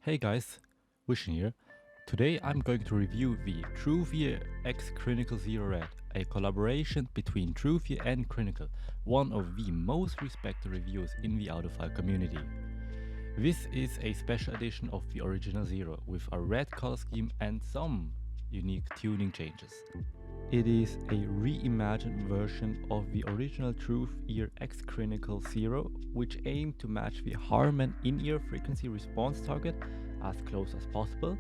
Hey guys, Wishin here. Today I'm going to review the Truthear x Crinacle Zero Red, a collaboration between Truthear and Crinacle, one of the most respected reviewers in the audiophile community. This is a special edition of the original Zero with a red color scheme and some unique tuning changes. It is a reimagined version of the original Truthear X Crinacle Zero, which aimed to match the Harman in-ear frequency response target as close as possible.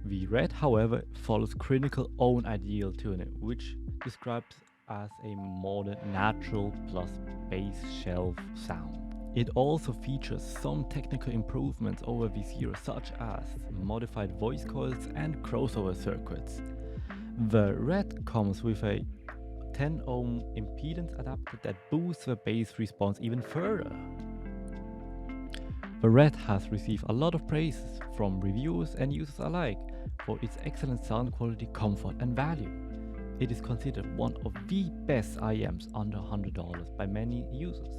The red, however, follows Crinical's own ideal tuning, which describes as a modern natural plus bass shelf sound. It also features some technical improvements over the Zero, such as modified voice coils and crossover circuits. The red comes with a 10 ohm impedance adapter that boosts the bass response even further. The red has received a lot of praise from reviewers and users alike for its excellent sound quality, comfort, and value. It is considered one of the best IEMs under $100 by many users.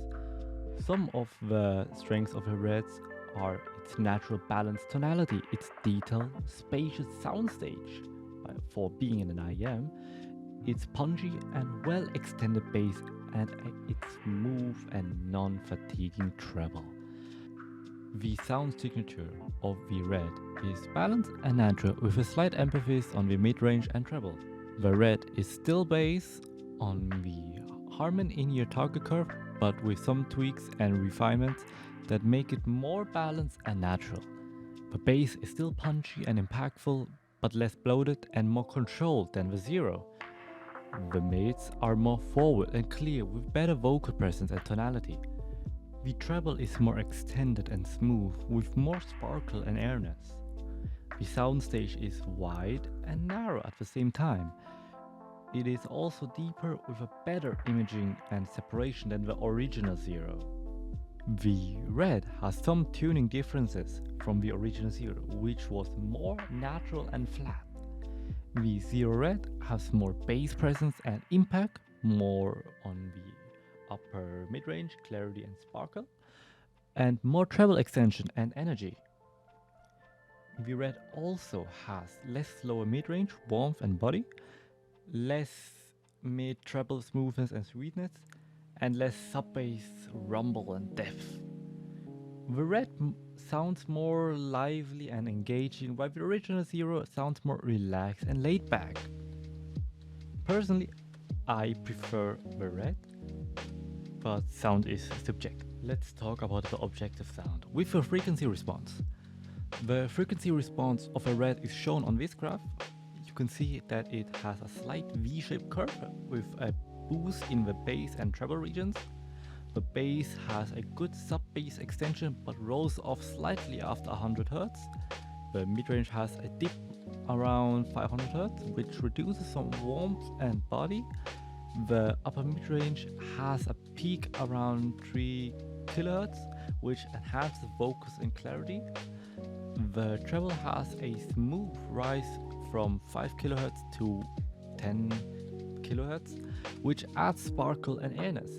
Some of the strengths of the reds are its natural balanced tonality, its detailed, spacious soundstage for being in an IEM, its punchy and well extended bass, and its smooth and non fatiguing treble. The sound signature of the red is balanced and natural with a slight emphasis on the mid-range and treble. The red is still bass on the Harman in-ear target curve, but with some tweaks and refinements that make it more balanced and natural. The bass is still punchy and impactful, but less bloated and more controlled than the Zero. The mids are more forward and clear with better vocal presence and tonality. The treble is more extended and smooth with more sparkle and airness. The soundstage is wide and narrow at the same time. It is also deeper with a better imaging and separation than the original Zero. The red has some tuning differences from the original Zero, which was more natural and flat. The Zero Red has more bass presence and impact, more on the upper mid-range, clarity and sparkle, and more treble extension and energy. The red also has less lower mid-range, warmth and body, less mid-treble smoothness and sweetness, and less sub-bass rumble and depth. The red sounds more lively and engaging, while the original Zero sounds more relaxed and laid back. Personally, I prefer the red, but sound is subjective. Let's talk about the objective sound with the frequency response. The frequency response of a red is shown on this graph. You can see that it has a slight V-shaped curve with a boost in the bass and treble regions. The bass has a good sub-bass extension but rolls off slightly after 100 Hz. The mid-range has a dip around 500 Hz, which reduces some warmth and body. The upper mid-range has a peak around 3 kHz, which enhances focus and clarity. The treble has a smooth rise from 5 kHz to 10 kHz, which adds sparkle and airness.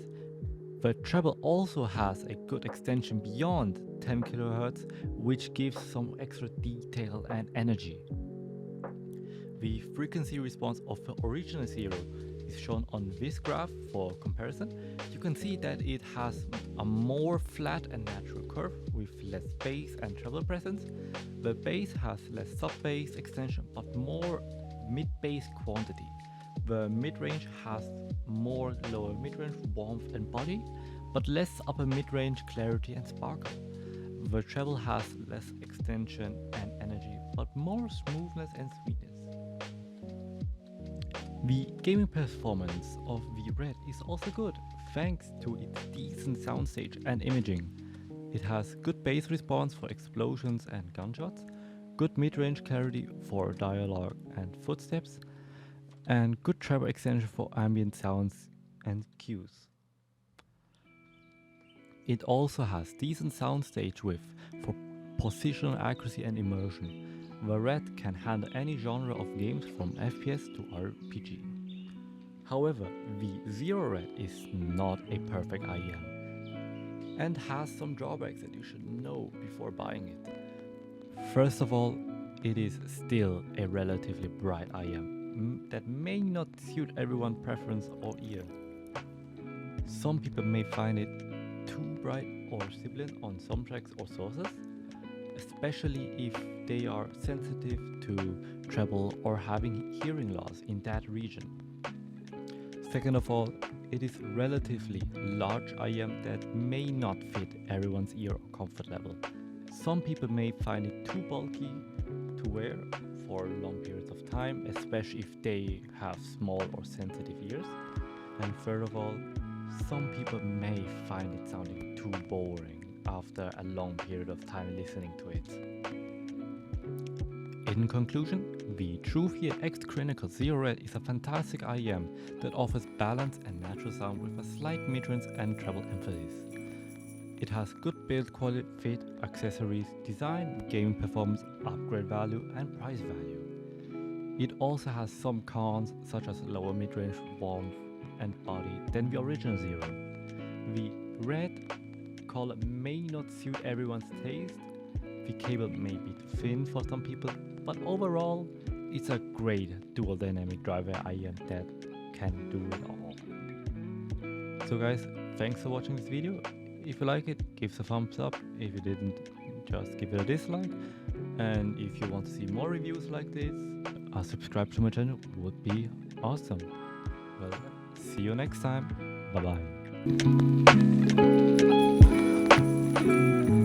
The treble also has a good extension beyond 10 kHz, which gives some extra detail and energy. The frequency response of the original Zero is shown on this graph for comparison. You can see that it has a more flat and natural curve with less bass and treble presence. The bass has less sub-bass extension but more mid-bass quantity. The mid-range has more lower mid-range warmth and body, but less upper mid-range clarity and sparkle. The treble has less extension and energy, but more smoothness and sweetness. The gaming performance of the red is also good, thanks to its decent soundstage and imaging. It has good bass response for explosions and gunshots, good mid-range clarity for dialogue and footsteps, and good treble extension for ambient sounds and cues. It also has decent soundstage width for positional accuracy and immersion. The red can handle any genre of games from FPS to RPG. However, the Zero Red is not a perfect IEM and has some drawbacks that you should know before buying it. First of all, it is still a relatively bright IM that may not suit everyone's preference or ear. Some people may find it too bright or sibilant on some tracks or sources, especially if they are sensitive to treble or having hearing loss in that region. Second of all, it is relatively large IM that may not fit everyone's ear or comfort level. Some people may find it too bulky to wear for long periods of time, especially if they have small or sensitive ears. And third of all, some people may find it sounding too boring after a long period of time listening to it. In conclusion, the Truthear X Crinacle Zero Red is a fantastic IEM that offers balance and natural sound with a slight midrange and treble emphasis. It has good build quality, fit, accessories, design, gaming performance, upgrade value and price value. It also has some cons such as lower midrange, warmth and body than the original Zero. The red color may not suit everyone's taste, the cable may be too thin for some people, but overall it's a great dual dynamic driver IEM that can do it all. So guys, thanks for watching this video. If you like it, give it a thumbs up. If you didn't, just give it a dislike. And if you want to see more reviews like this, subscribe to my channel would be awesome. Well, see you next time. Bye bye.